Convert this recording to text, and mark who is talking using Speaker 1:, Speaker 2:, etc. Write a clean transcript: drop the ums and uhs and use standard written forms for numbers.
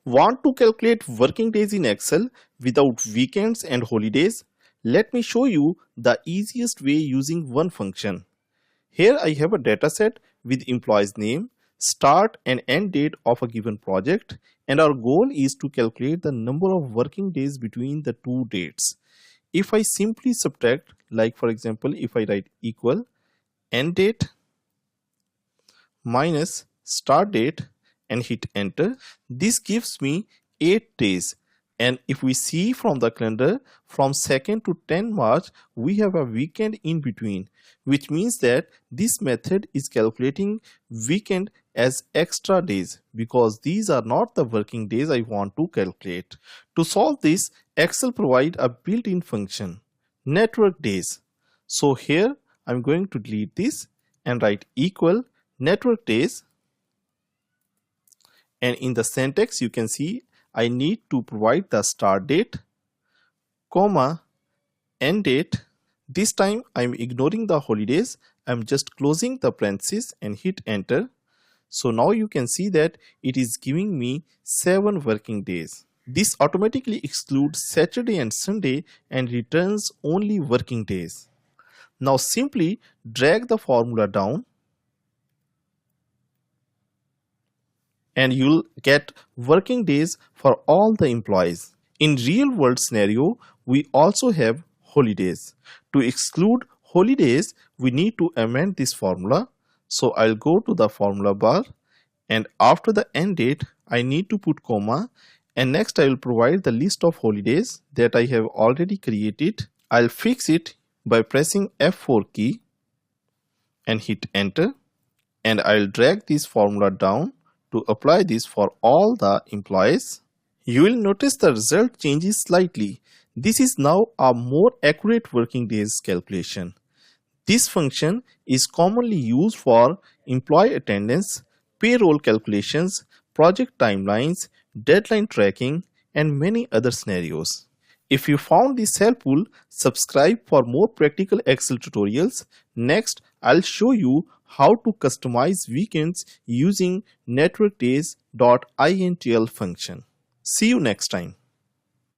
Speaker 1: Want to calculate working days in Excel without weekends and holidays? Let me show you the easiest way using one function. Here I have a dataset with employee's name, start and end date of a given project, and our goal is to calculate the number of working days between the two dates. If I simply subtract, like for example, if I write equal end date minus start date and hit enter, this gives me 8 days. And if we see from the calendar, from 2nd to 10 March, we have a weekend in between, which means that this method is calculating weekend as extra days because these are not the working days I want to calculate. To solve this, Excel provides a built-in function, network days. So here I'm going to delete this and write equal network days. And in the syntax you can see I need to provide the start date, comma, end date. This time I'm ignoring the holidays. I'm just closing the parentheses and hit enter. So now you can see that it is giving me 7 working days. This automatically excludes Saturday and Sunday and returns only working days. Now simply drag the formula down and you'll get working days for all the employees. In real world scenario, we also have holidays. To exclude holidays, we need to amend this formula. So I'll go to the formula bar and after the end date, I need to put comma and next I will provide the list of holidays that I have already created. I'll fix it by pressing F4 key and hit enter, and I'll drag this formula down to apply this for all the employees. You will notice the result changes slightly. This is now a more accurate working days calculation. This function is commonly used for employee attendance, payroll calculations, project timelines, deadline tracking, and many other scenarios. If you found this helpful, subscribe for more practical Excel tutorials. Next, I'll show you how to customize weekends using networkdays.intl function. See you next time.